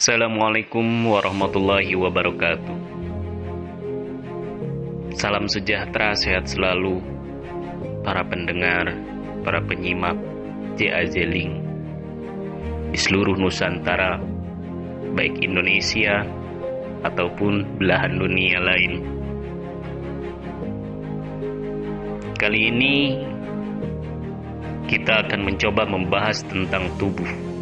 Assalamualaikum warahmatullahi wabarakatuh. Salam sejahtera, sehat selalu para pendengar, para penyimak JAZ Link di seluruh Nusantara, baik Indonesia ataupun belahan dunia lain. Kali ini kita akan mencoba membahas tentang tubuh.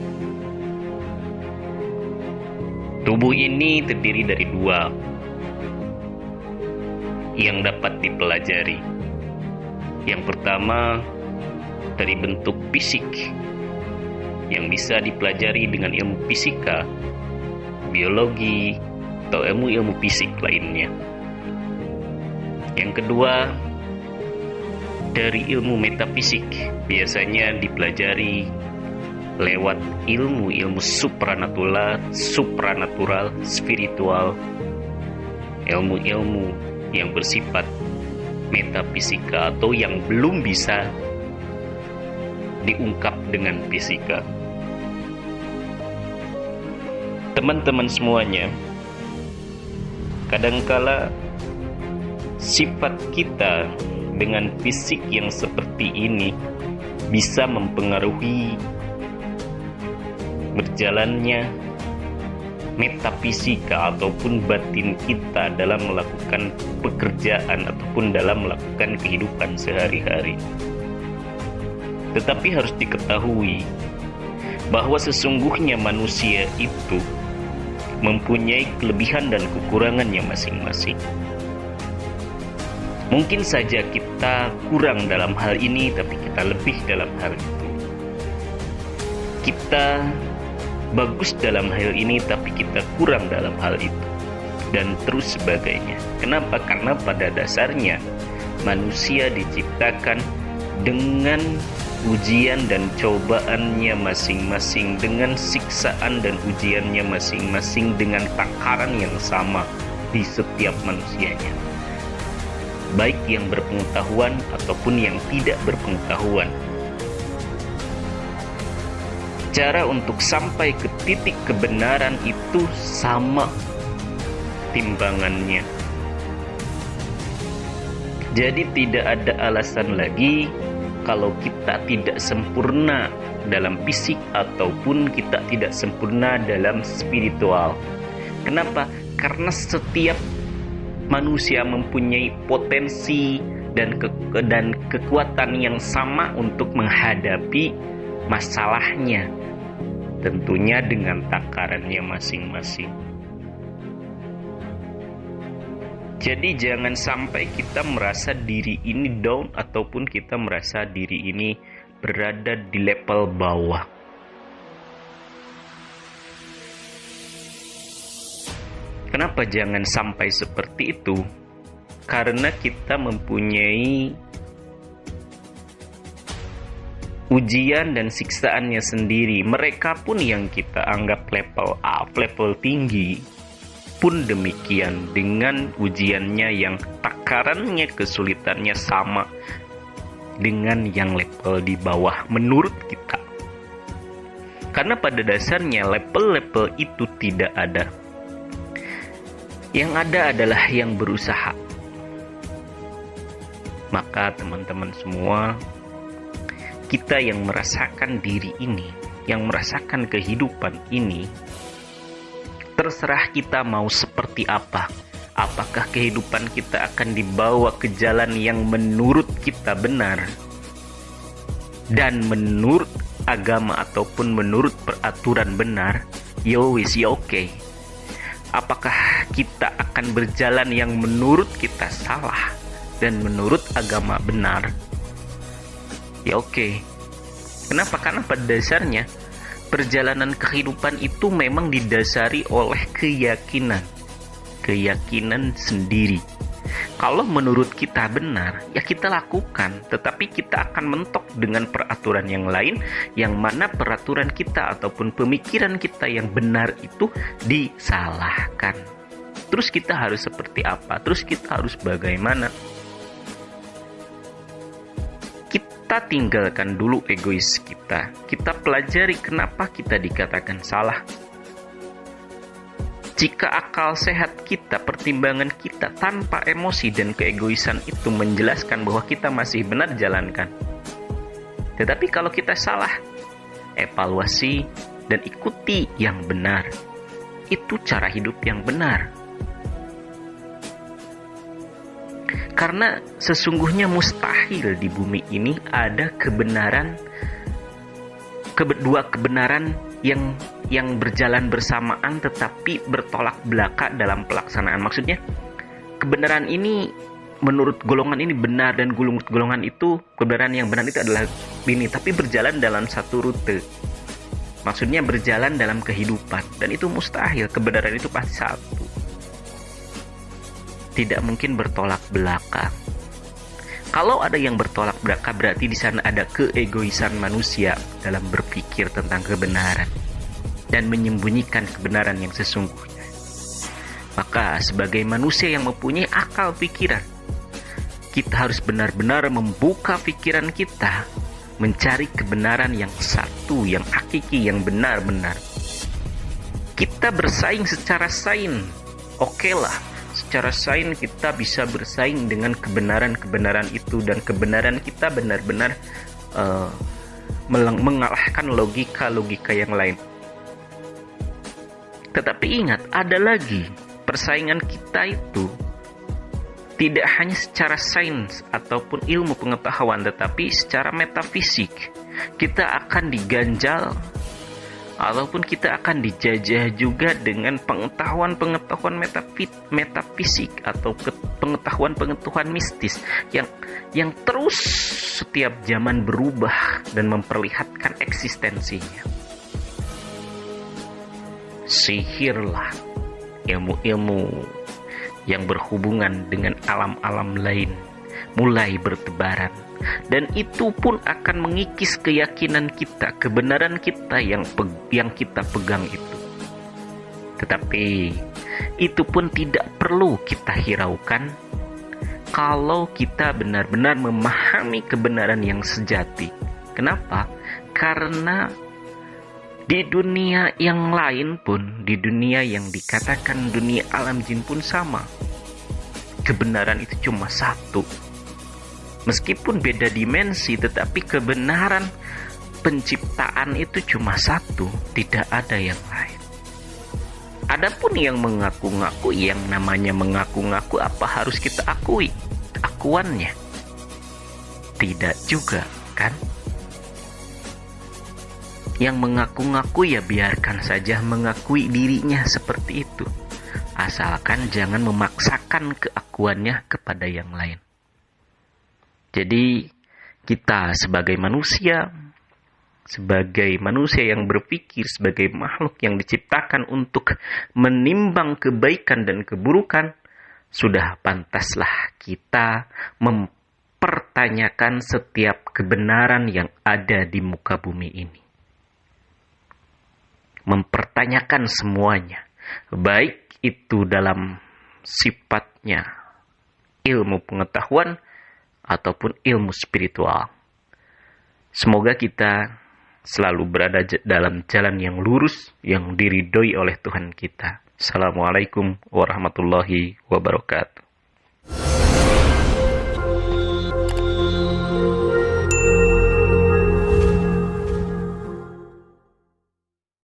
Tubuh ini terdiri dari dua yang dapat dipelajari. Yang pertama dari bentuk fisik yang bisa dipelajari dengan ilmu fisika, biologi, atau ilmu-ilmu fisik lainnya. Yang kedua dari ilmu metafisik, biasanya dipelajari lewat ilmu-ilmu supranatural, spiritual, ilmu-ilmu yang bersifat metafisika atau yang belum bisa diungkap dengan fisika. Teman-teman semuanya, kadangkala sifat kita dengan fisik yang seperti ini bisa mempengaruhi berjalannya metafisika ataupun batin kita dalam melakukan pekerjaan ataupun dalam melakukan kehidupan sehari-hari. Tetapi harus diketahui bahwa sesungguhnya manusia itu mempunyai kelebihan dan kekurangannya masing-masing. Mungkin saja kita kurang dalam hal ini, tapi kita lebih dalam hal itu. Kita bagus dalam hal ini, tapi kita kurang dalam hal itu, dan terus sebagainya. Kenapa? Karena pada dasarnya manusia diciptakan dengan ujian dan cobaannya masing-masing, dengan siksaan dan ujiannya masing-masing, dengan takaran yang sama di setiap manusianya, baik yang berpengetahuan ataupun yang tidak berpengetahuan. Cara untuk sampai ke titik kebenaran itu sama timbangannya. Jadi tidak ada alasan lagi kalau kita tidak sempurna dalam fisik ataupun kita tidak sempurna dalam spiritual. Kenapa? Karena setiap manusia mempunyai potensi dan kekuatan yang sama untuk menghadapi masalahnya, tentunya dengan takarannya masing-masing. Jadi jangan sampai kita merasa diri ini down ataupun kita merasa diri ini berada di level bawah. Kenapa jangan sampai seperti itu? Karena kita mempunyai ujian dan siksaannya sendiri. Mereka pun yang kita anggap level up, level tinggi, pun demikian dengan ujiannya yang takarannya, kesulitannya sama dengan yang level di bawah menurut kita. Karena pada dasarnya level-level itu tidak ada. Yang ada adalah yang berusaha. Maka teman-teman semua, kita yang merasakan diri ini, yang merasakan kehidupan ini, terserah kita mau seperti apa. Apakah kehidupan kita akan dibawa ke jalan yang menurut kita benar dan menurut agama ataupun menurut peraturan benar? Yo wis, ya oke. Apakah kita akan berjalan yang menurut kita salah dan menurut agama benar? Ya oke. Kenapa? Karena pada dasarnya perjalanan kehidupan itu memang didasari oleh keyakinan sendiri. Kalau menurut kita benar, ya kita lakukan, tetapi kita akan mentok dengan peraturan yang lain, yang mana peraturan kita ataupun pemikiran kita yang benar itu disalahkan. Terus kita harus seperti apa? Terus kita harus bagaimana? Kita tinggalkan dulu egois kita. Kita pelajari kenapa kita dikatakan salah. Jika akal sehat kita, pertimbangan kita tanpa emosi dan keegoisan itu menjelaskan bahwa kita masih benar jalankan. Tetapi kalau kita salah, evaluasi dan ikuti yang benar. Itu cara hidup yang benar. Karena sesungguhnya mustahil di bumi ini ada kedua kebenaran yang berjalan bersamaan tetapi bertolak belakang dalam pelaksanaan. Maksudnya, kebenaran ini menurut golongan ini benar dan golongan itu, kebenaran yang benar itu adalah ini, tapi berjalan dalam satu rute. Maksudnya berjalan dalam kehidupan, dan itu mustahil. Kebenaran itu pasti satu. Tidak mungkin bertolak belakang. Kalau ada yang bertolak belakang, berarti di sana ada keegoisan manusia dalam berpikir tentang kebenaran dan menyembunyikan kebenaran yang sesungguhnya. Maka sebagai manusia yang mempunyai akal pikiran, kita harus benar-benar membuka pikiran kita, mencari kebenaran yang satu, yang hakiki, yang benar-benar. Kita bersaing secara sains, oke lah. Secara sains kita bisa bersaing dengan kebenaran-kebenaran itu, dan kebenaran kita benar-benar mengalahkan logika-logika yang lain. Tetapi ingat, ada lagi persaingan kita itu tidak hanya secara sains ataupun ilmu pengetahuan, tetapi secara metafisik. Kita akan diganjal ataupun kita akan dijajah juga dengan pengetahuan-pengetahuan metafisik atau pengetahuan-pengetahuan mistis yang terus setiap zaman berubah dan memperlihatkan eksistensinya. Sihirlah, ilmu-ilmu yang berhubungan dengan alam-alam lain mulai bertebaran, dan itu pun akan mengikis keyakinan kita, kebenaran kita yang kita pegang itu. Tetapi itu pun tidak perlu kita hiraukan kalau kita benar-benar memahami kebenaran yang sejati. Kenapa? Karena di dunia yang lain pun, di dunia yang dikatakan dunia alam jin pun sama. Kebenaran itu cuma satu. Meskipun beda dimensi, tetapi kebenaran penciptaan itu cuma satu, tidak ada yang lain. Adapun yang mengaku-ngaku, yang namanya mengaku-ngaku, apa harus kita akui akuannya? Tidak juga, kan? Yang mengaku-ngaku ya biarkan saja mengakui dirinya seperti itu, asalkan jangan memaksakan keakuannya kepada yang lain. Jadi kita sebagai manusia yang berpikir, sebagai makhluk yang diciptakan untuk menimbang kebaikan dan keburukan, sudah pantaslah kita mempertanyakan setiap kebenaran yang ada di muka bumi ini. Mempertanyakan semuanya, baik itu dalam sifatnya ilmu pengetahuan ataupun ilmu spiritual. Semoga kita selalu berada dalam jalan yang lurus, yang diridhoi oleh Tuhan kita. Assalamualaikum warahmatullahi wabarakatuh.